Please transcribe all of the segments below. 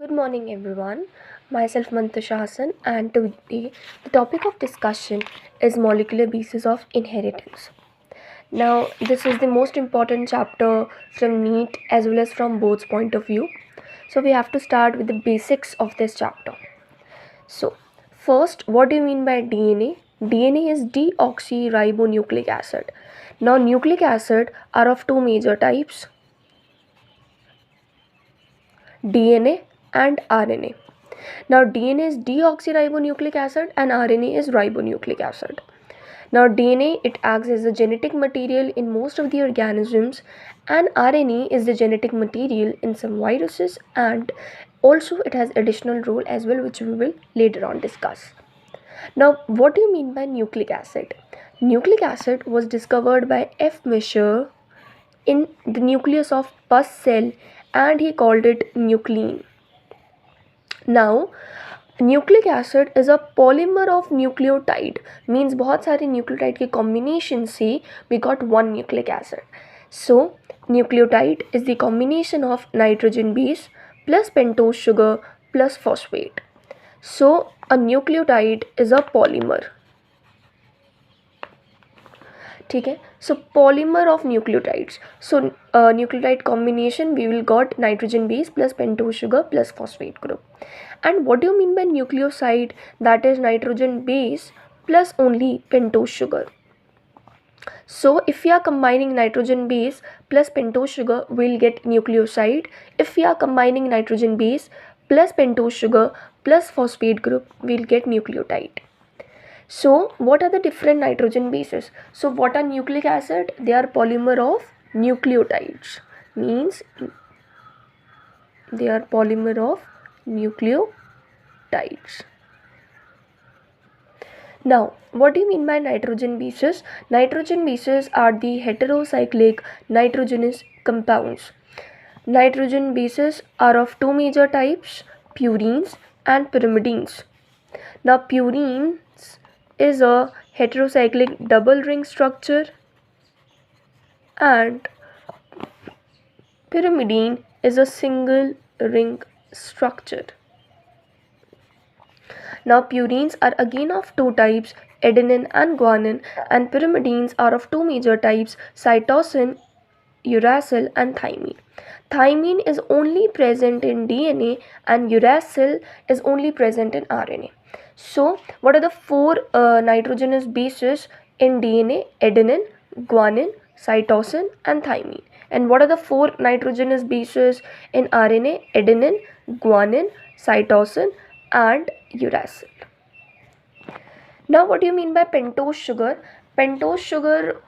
Good morning, everyone. Myself Mantasha Hassan, and today the topic of discussion is molecular basis of inheritance. Now, this is the most important chapter from Neet as well as from both's point of view. So, we have to start with the basics of this chapter. So, first, what do you mean by DNA? DNA is deoxyribonucleic acid. Now, nucleic acid are of two major types: DNA and RNA. Now, DNA is deoxyribonucleic acid and RNA is ribonucleic acid. Now, DNA, it acts as the genetic material in most of the organisms, and RNA is the genetic material in some viruses, and also it has additional role as well, which we will later on discuss. Now, what do you mean by nucleic acid? Nucleic acid was discovered by F. Mischer in the nucleus of pus cell, and he called it nuclein. Now, nucleic acid is a polymer of nucleotide, means बहुत सारे nucleotide के combination से we got one nucleic acid. So nucleotide is the combination of nitrogen base plus pentose sugar plus phosphate. So a nucleotide is a polymer. ठीक है. So polymer of nucleotides. So nucleotide combination we will got nitrogen base plus pentose sugar plus phosphate group. And what do you mean by nucleoside? That is nitrogen base plus only pentose sugar. So if we are combining nitrogen base plus pentose sugar, we'll get nucleoside. If we are combining nitrogen base plus pentose sugar plus phosphate group, we'll get nucleotide. So what are the different nitrogen bases? So what are nucleic acid? They are polymer of nucleotides. Means they are polymer of nucleotides. Now, what do you mean by nitrogen bases? Nitrogen bases are the heterocyclic nitrogenous compounds. Nitrogen bases are of two major types, purines and pyrimidines. Now, purines is a heterocyclic double ring structure and pyrimidine is a single ring structure. Now, purines are again of two types, adenine and guanine, and pyrimidines are of two major types, cytosine, uracil, and thymine. Thymine is only present in DNA and uracil is only present in RNA. So, what are the four nitrogenous bases in DNA? Adenine, guanine, cytosine, and thymine. And what are the four nitrogenous bases in RNA? Adenine, guanine, cytosine, and uracil. Now, what do you mean by pentose sugar? Pentose sugar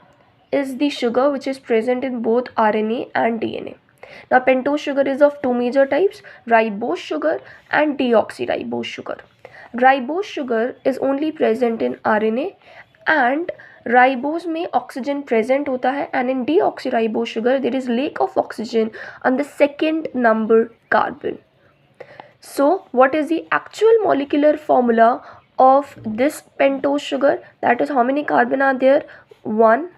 is the sugar which is present in both RNA and DNA. Now, pentose sugar is of two major types, ribose sugar and deoxyribose sugar. Ribose sugar is only present in RNA and ribose में oxygen present होता है, and in deoxyribose sugar there is lack of oxygen on the second number carbon. So, what is the actual molecular formula of this pentose sugar? That is, how many carbon are there? 1,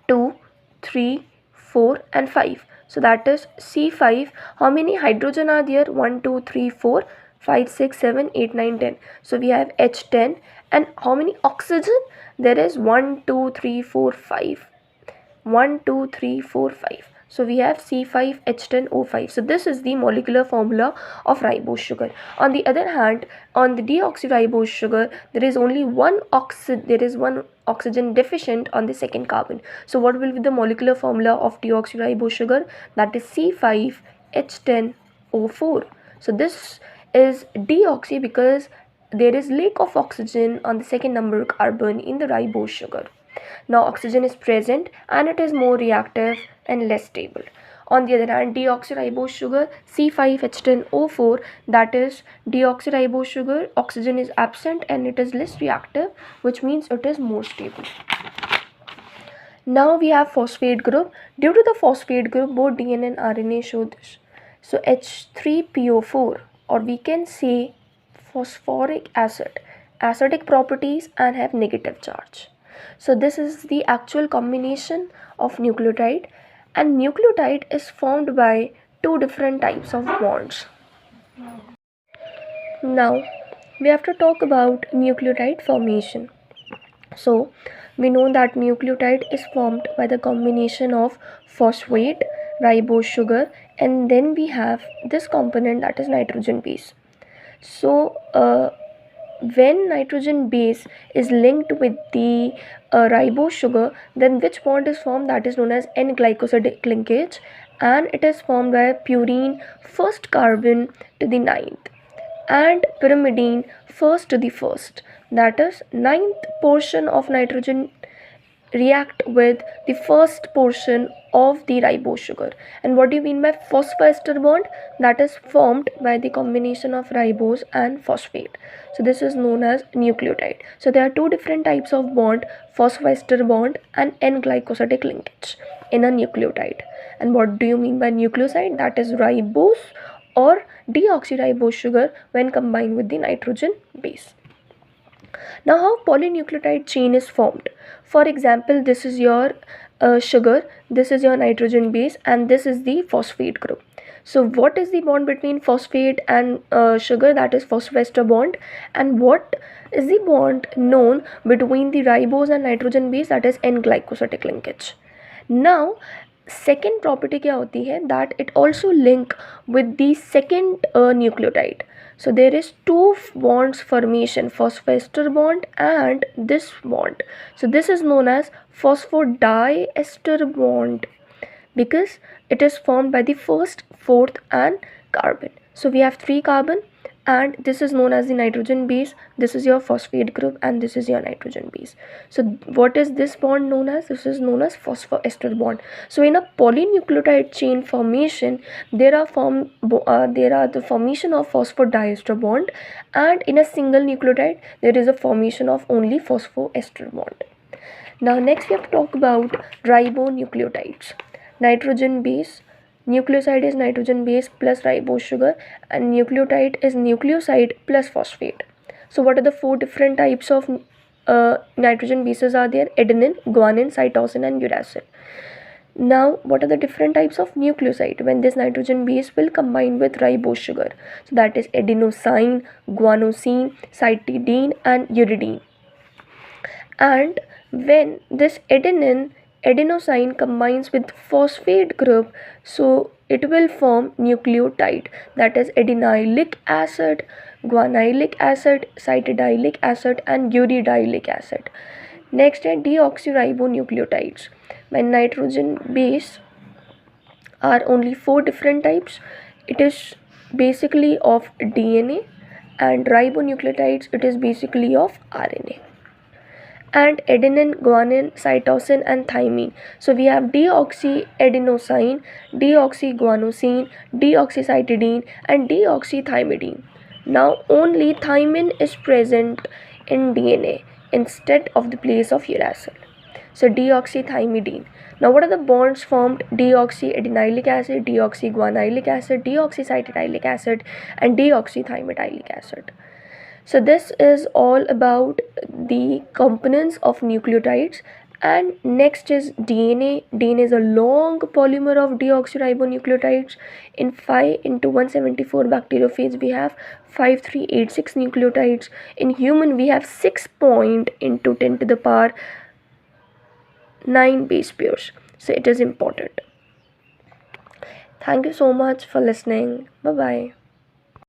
2, 3, 4 and 5. So, that is C5. How many hydrogen are there? 1, 2, 3, 4, 5, 6, 7, 8, 9, 10. So, we have H10. And how many oxygen? There is 1, 2, 3, 4, 5. 1, 2, 3, 4, 5. So we have C5H10O5. So this is the molecular formula of ribose sugar. On the other hand, on the deoxyribose sugar, there is only one oxygen deficient on the second carbon. So what will be the molecular formula of deoxyribose sugar? That is C5H10O4. So this is deoxy because there is lack of oxygen on the second number carbon in the ribose sugar. Now, oxygen is present and it is more reactive and less stable. On the other hand, deoxyribose sugar C5H10O4, that is deoxyribose sugar, oxygen is absent and it is less reactive, which means it is more stable. Now we have phosphate group. Due to the phosphate group, both DNA and RNA show this. So H3PO4, or we can say phosphoric acid, acidic properties and have negative charge. So this is the actual combination of nucleotide, and nucleotide is formed by two different types of bonds. Now, we have to talk about nucleotide formation. So, we know that nucleotide is formed by the combination of phosphate, ribose sugar, and then we have this component that is nitrogen base. So, when nitrogen base is linked with the ribose sugar, then which bond is formed? That is known as N-glycosidic linkage, and it is formed by purine first carbon to the ninth and pyrimidine first to the first. That is, ninth portion of nitrogen react with the first portion of the ribose sugar. And what do you mean by phosphoester bond? That is formed by the combination of ribose and phosphate. So this is known as nucleotide. So there are two different types of bond, phosphoester bond and N-glycosidic linkage in a nucleotide. And what do you mean by nucleoside? That is ribose or deoxyribose sugar when combined with the nitrogen base. Now, how polynucleotide chain is formed? For example, this is your sugar, this is your nitrogen base, and this is the phosphate group. So, what is the bond between phosphate and sugar? That is phosphoester bond. And what is the bond known between the ribose and nitrogen base? That is N-glycosidic linkage. Now, second property क्या होती है, that it also link with the second nucleotide. So there is two bonds formation, phosphoester bond and this bond. So this is known as phosphodiester bond because it is formed by the first, fourth and carbon. So we have 3 carbon and this is known as the nitrogen base. This is your phosphate group and this is your nitrogen base. So what is this bond known as? This is known as phosphoester bond. So in a polynucleotide chain formation, there are the formation of phosphodiester bond, and in a single nucleotide there is a formation of only phosphoester bond. Now next we have to talk about ribonucleotides. Nitrogen base, nucleoside is nitrogen base plus ribose sugar, and nucleotide is nucleoside plus phosphate. So what are the 4 different types of nitrogen bases are there? Adenine, guanine, cytosine and uracil. Now what are the different types of nucleoside when this nitrogen base will combine with ribose sugar? So that is adenosine, guanosine, cytidine and uridine. And when this adenosine combines with phosphate group, so it will form nucleotide, that is adenylic acid, guanylic acid, cytidilic acid and uridylic acid. Next are deoxyribonucleotides. When nitrogen base are only 4 different types, it is basically of DNA, and ribonucleotides it is basically of RNA. And adenine, guanine, cytosine and thymine. So we have deoxyadenosine, deoxyguanosine, deoxycytidine and deoxythymidine. Now only thymine is present in DNA instead of the place of uracil. So deoxythymidine. Now what are the bonds formed? Deoxyadenylic acid, deoxyguanylic acid, deoxycytidilic acid and deoxythymidilic acid. So this is all about the components of nucleotides. And next is DNA. DNA is a long polymer of deoxyribonucleotides. In 5 into 174 bacteriophage we have 5386 nucleotides. In human we have 6 point into 10 to the power 9 base pairs. So it is important. Thank you so much for listening. Bye bye.